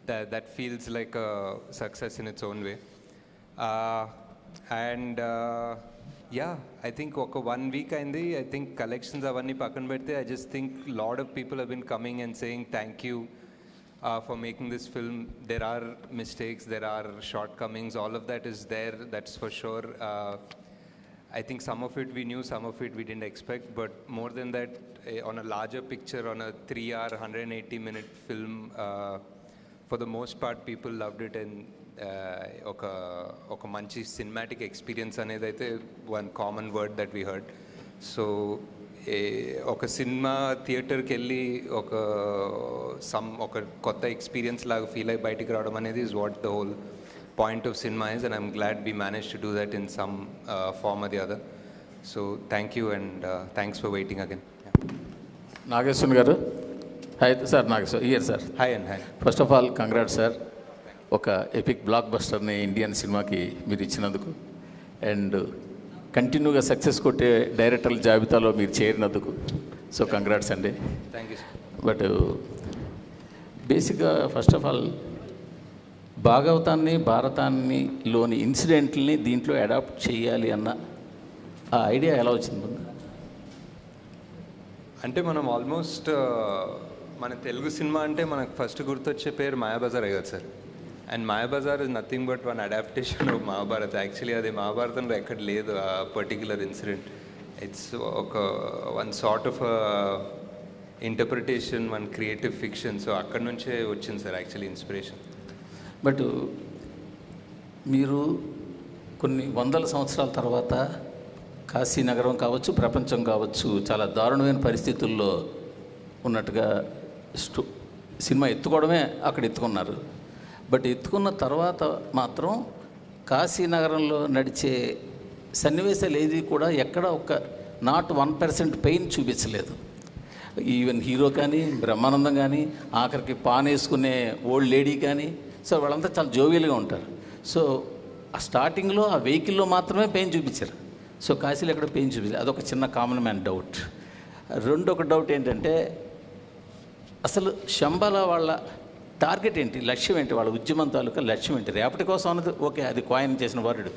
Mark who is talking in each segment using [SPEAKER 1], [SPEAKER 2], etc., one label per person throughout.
[SPEAKER 1] that feels like a success in its own way. And yeah, I think 1 week I think collections avanni pakkan pedte, I just think a lot of people have been coming and saying thank you for making this film. There are mistakes, there are shortcomings, all of that is there, that's for sure. I think some of it we knew, some of it we didn't expect, but more than that, on a larger picture, on a 3-hour, 180-minute film, for the most part, people loved it, and oka manchi cinematic experience anedi aithe one common word that we heard. So oka cinema theater ki elli oka kotta experience laga feel ayi bayitiki raavadam anedi is what the whole point of cinema is, and I'm glad we managed to do that in some form or the other. So thank you, and thanks for waiting again.
[SPEAKER 2] Nageshwan garu. Hi sir, Nageshwan here sir.
[SPEAKER 1] Hi and hi.
[SPEAKER 2] First of all, congrats sir. ఒక epic black బస్టర్ని Indian సినిమాకి మీరు ఇచ్చినందుకు, and కంటిన్యూగా success కొట్టే డైరెక్టర్ల జాబితాలో మీరు చేరినందుకు, so congrats అండి.
[SPEAKER 1] Thank you.
[SPEAKER 2] బట్ బేసిక్గా ఫస్ట్ ఆఫ్ ఆల్ భాగవతాన్ని భారతాన్నిలోని ఇన్సిడెంట్ని దీంట్లో అడాప్ట్ చేయాలి అన్న ఆ ఐడియా ఎలా వచ్చింది?
[SPEAKER 1] అంటే మనం ఆల్మోస్ట్ మన తెలుగు సినిమా అంటే మనకు ఫస్ట్ గుర్తొచ్చే పేరు మాయాబజార్ కదా sir. And Mayabazar is nothing but one adaptation of Mahabharat. Actually అది మహాభారతంలో ఎక్కడ లేదు ఆ particular incident. It's one sort of interpretation, one creative fiction. So అక్కడ నుంచే వచ్చింది సార్ యాక్చువల్లీ ఇన్స్పిరేషన్.
[SPEAKER 2] బట్ మీరు కొన్ని వందల సంవత్సరాల తర్వాత కాశీ నగరం కావచ్చు, ప్రపంచం కావచ్చు, చాలా దారుణమైన పరిస్థితుల్లో ఉన్నట్టుగా సినిమా ఎత్తుకోవడమే అక్కడ ఎత్తుకున్నారు. బట్ ఎత్తుకున్న తర్వాత మాత్రం కాశీ నగరంలో నడిచే సన్నివేశాలు ఏది కూడా ఎక్కడ నాట్ 1% పెయిన్ చూపించలేదు. ఈవెన్ హీరో కానీ, బ్రహ్మానందం కానీ, ఆఖరికి పాన్ వేసుకునే ఓల్డ్ లేడీ కానీ, సో వాళ్ళంతా చాలా జోవియల్గా ఉంటారు. సో ఆ స్టార్టింగ్లో ఆ వెహికల్లో మాత్రమే పెయిన్ చూపించారు. సో కాశీలో ఎక్కడ పెయిన్ చూపించారు. అదొక చిన్న కామన్ మ్యాన్ డౌట్. రెండొక డౌట్ ఏంటంటే, అసలు శంబాల వాళ్ళ టార్గెట్ ఏంటి, లక్ష్యం ఏంటి, వాళ్ళ ఉద్యమం తాలూకా లక్ష్యం ఏంటి? రేపటి కోసం అన్నది ఓకే, అది కాయిన్ చేసిన వరల్డ్.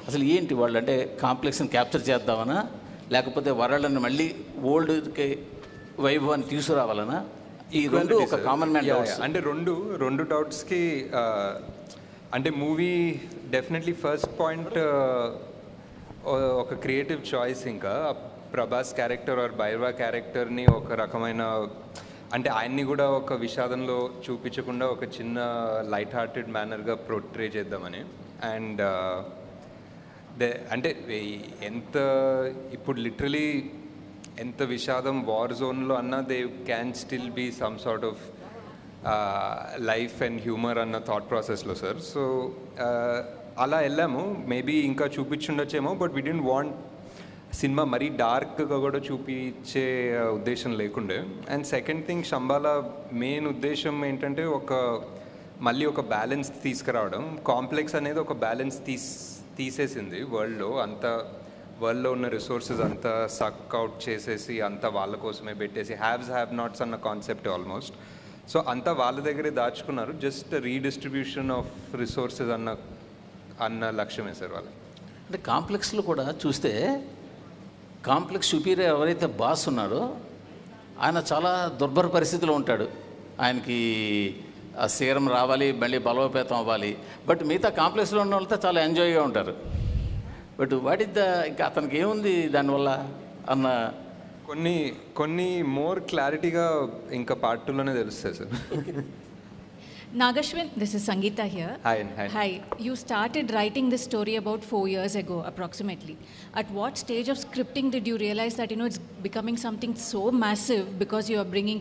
[SPEAKER 2] అసలు ఏంటి వాళ్ళు అంటే కాంప్లెక్స్ని క్యాప్చర్ చేద్దామనా, లేకపోతే వరల్డ్ని మళ్ళీ ఓల్డ్కి వైభవాన్ని తీసుకురావాలనా? ఈ రెండు ఒక కామన్ మ్యాన్ డౌట్స్.
[SPEAKER 1] అంటే రెండు డౌట్స్కి అంటే మూవీ డెఫినెట్లీ ఫస్ట్ పాయింట్ ఒక క్రియేటివ్ చాయిస్. ఇంకా ప్రభాస్ క్యారెక్టర్ ఆర్ భైరవ క్యారెక్టర్ని ఒక రకమైన అంటే ఆయన్ని కూడా ఒక విషాదంలో చూపించకుండా ఒక చిన్న లైట్ హార్టెడ్ మేనర్గా పోర్ట్రే చేద్దామని. అండ్ అంటే ఎంత ఇప్పుడు లిటరలీ ఎంత విషాదం వార్ జోన్లో అన్నా they can still be some sort of life and humour అన్న థాట్ ప్రాసెస్లో సార్. సో అలా వెళ్ళాము. మేబీ ఇంకా చూపించుండొచ్చేమో, but we don't want cinema మరీ డార్క్గా కూడా చూపించే ఉద్దేశం లేకుండే. And second thing, Shambhala main ఉద్దేశం ఏంటంటే మళ్ళీ ఒక బ్యాలెన్స్ తీసుకురావడం. కాంప్లెక్స్ అనేది ఒక బ్యాలెన్స్ తీసేసింది వరల్డ్లో ఉన్న రిసోర్సెస్ అంతా సక్ అవుట్ చేసేసి అంతా వాళ్ళ కోసమే పెట్టేసి హ్యావ్ నాట్స్ అన్న కాన్సెప్ట్ ఆల్మోస్ట్. సో అంతా వాళ్ళ దగ్గరే దాచుకున్నారు. జస్ట్ రీడిస్ట్రిబ్యూషన్ ఆఫ్ రిసోర్సెస్ అన్న లక్ష్యమే సార్ వాళ్ళకి.
[SPEAKER 2] అంటే కాంప్లెక్స్లో కూడా చూస్తే కాంప్లెక్స్ సుపీరియర్ ఎవరైతే బాస్ ఉన్నాడో ఆయన చాలా దుర్భర పరిస్థితిలో ఉంటాడు. ఆయనకి ఆ సీరం రావాలి, మళ్ళీ బలోపేతం అవ్వాలి. బట్ మిగతా కాంప్లెక్స్లో ఉన్న వాళ్ళతో చాలా ఎంజాయ్గా ఉంటారు. బట్ వాట్ ఇస్ ఇంకా అతనికి ఏముంది దానివల్ల అన్న
[SPEAKER 1] కొన్ని మోర్ క్లారిటీగా ఇంకా పార్ట్ 2లోనే తెలుస్తాయి sir.
[SPEAKER 3] Nageshwan, this is Sangeeta here.
[SPEAKER 1] Hi.
[SPEAKER 3] Hi. You started writing this story about 4 years ago, approximately. At what stage of scripting did you realize that, it's becoming something so massive because you are bringing